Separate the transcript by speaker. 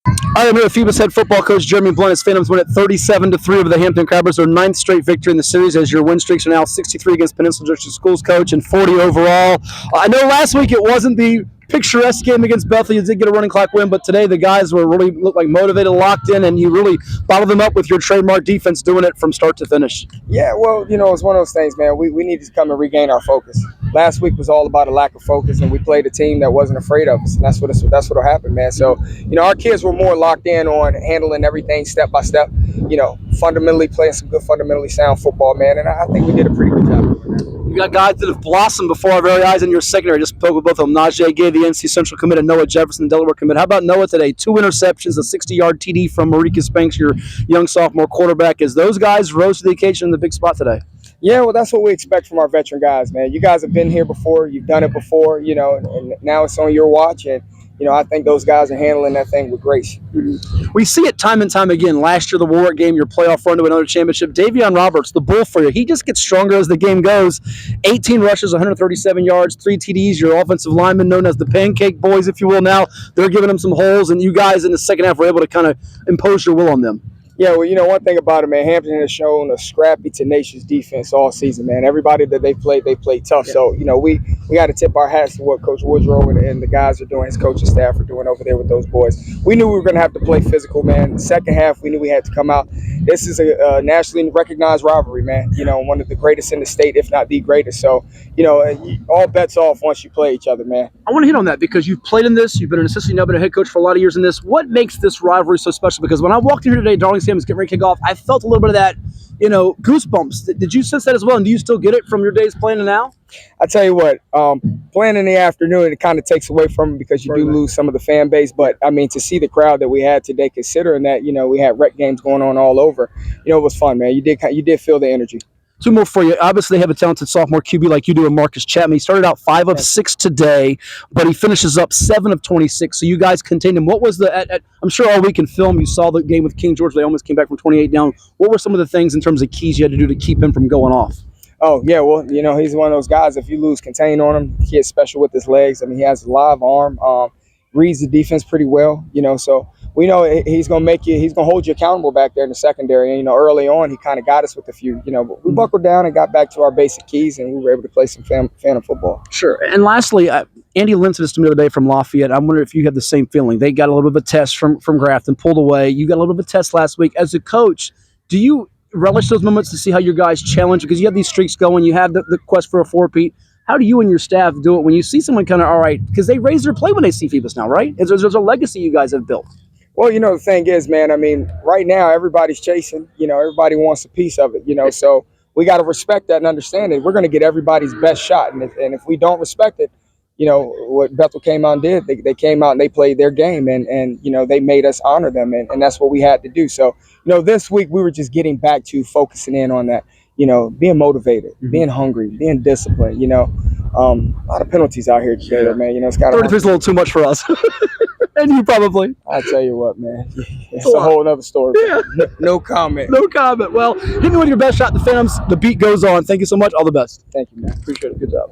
Speaker 1: All right, I'm here with Phoebus head football coach Jeremy Blunt. His Phantoms win at 37-3 over the Hampton Crabbers. Their ninth straight victory in the series as your win streaks are now 63 against Peninsula District Schools coach and 40 overall. I know last week it wasn't the picturesque game against Bethel. You did get a running clock win, but today the guys were really looked like motivated, locked in, and you really bottled them up with your trademark defense, doing it from start to finish.
Speaker 2: Yeah, well, it's one of those things, man. We need to come and regain our focus. Last week was all about a lack of focus, and we played a team that wasn't afraid of us, and that's what'll happen, man. So, our kids were more locked in on handling everything step by step. Fundamentally playing some good, fundamentally sound football, man, and I think we did a pretty good job doing that.
Speaker 1: You got guys that have blossomed before our very eyes in your secondary. Just spoke with both of them. Najee Gay, the NC Central commit, and Noah Jefferson, the Delaware commit. How about Noah today? 2 interceptions, a 60-yard TD from Marika Spanks, your young sophomore quarterback. As those guys rose to the occasion in the big spot today.
Speaker 2: Yeah, well, that's what we expect from our veteran guys, man. You guys have been here before. You've done it before, and now it's on your watch. And, I think those guys are handling that thing with grace.
Speaker 1: Mm-hmm. We see it time and time again. Last year, the Warwick game, your playoff run to another championship. Davion Roberts, the bull for you, he just gets stronger as the game goes. 18 rushes, 137 yards, 3 TDs. Your offensive linemen, known as the Pancake Boys, if you will, now they're giving them some holes, and you guys in the second half were able to kind of impose your will on them.
Speaker 2: Yeah, well, one thing about it, man, Hampton has shown a scrappy, tenacious defense all season, man. Everybody that they played tough. Yeah. So, we got to tip our hats to what Coach Woodrow and the guys are doing, his coaching staff are doing over there with those boys. We knew we were going to have to play physical, man. The second half, we knew we had to come out. This is a nationally recognized rivalry, man. One of the greatest in the state, if not the greatest. So, all bets off once you play each other, man.
Speaker 1: I want to hit on that because you've played in this. You've been an assistant, you've been a head coach for a lot of years in this. What makes this rivalry so special? Because when I walked in here today, Darlington was getting ready to kick off, I felt a little bit of that, goosebumps. Did you sense that as well? And do you still get it from your days playing it now?
Speaker 2: I tell you what, playing in the afternoon, it kind of takes away from it because you do lose some of the fan base. But, to see the crowd that we had today, considering that, we had rec games going on all over, it was fun, man. You did feel the energy. 2
Speaker 1: more for you. Obviously, they have a talented sophomore QB like you do in Marcus Chapman. He started out 5 of 6 today, but he finishes up 7 of 26. So you guys contained him. What was I'm sure all week in film you saw the game with King George. They almost came back from 28 down. What were some of the things in terms of keys you had to do to keep him from going off?
Speaker 2: Oh, yeah, well, he's one of those guys, if you lose contain on him, he is special with his legs. He has a live arm, reads the defense pretty well, so we know he's going to hold you accountable back there in the secondary. And, early on, he kind of got us with a few, but we buckled down and got back to our basic keys, and we were able to play some Phantom football.
Speaker 1: Sure. And lastly, Andy Lynn said this to me the other day from Lafayette. I wonder if you have the same feeling. They got a little bit of a test from Grafton, pulled away. You got a little bit of a test last week. As a coach, do you relish those moments to see how your guys challenge? Because you have these streaks going. You have the quest for a four-peat. How do you and your staff do it when you see someone kind of, all right, because they raise their play when they see Phoebus now, right? There's a legacy you guys have built.
Speaker 2: Well, the thing is, man, right now everybody's chasing. Everybody wants a piece of it, so we got to respect that and understand it. We're going to get everybody's best shot. And if we don't respect it, what Bethel came out and did, they came out and they played their game and they made us honor them. And that's what we had to do. So, this week we were just getting back to focusing in on that, being motivated, being hungry, being disciplined, a lot of penalties out here today, man. It's kind of
Speaker 1: 33 is a little too much for us. And you probably.
Speaker 2: I tell you what, man. It's a whole other story.
Speaker 1: Yeah.
Speaker 2: No comment.
Speaker 1: No comment. Well, hit me with your best shot. The Phantoms, the beat goes on. Thank you so much. All the best.
Speaker 2: Thank you, man.
Speaker 1: Appreciate it. Good job.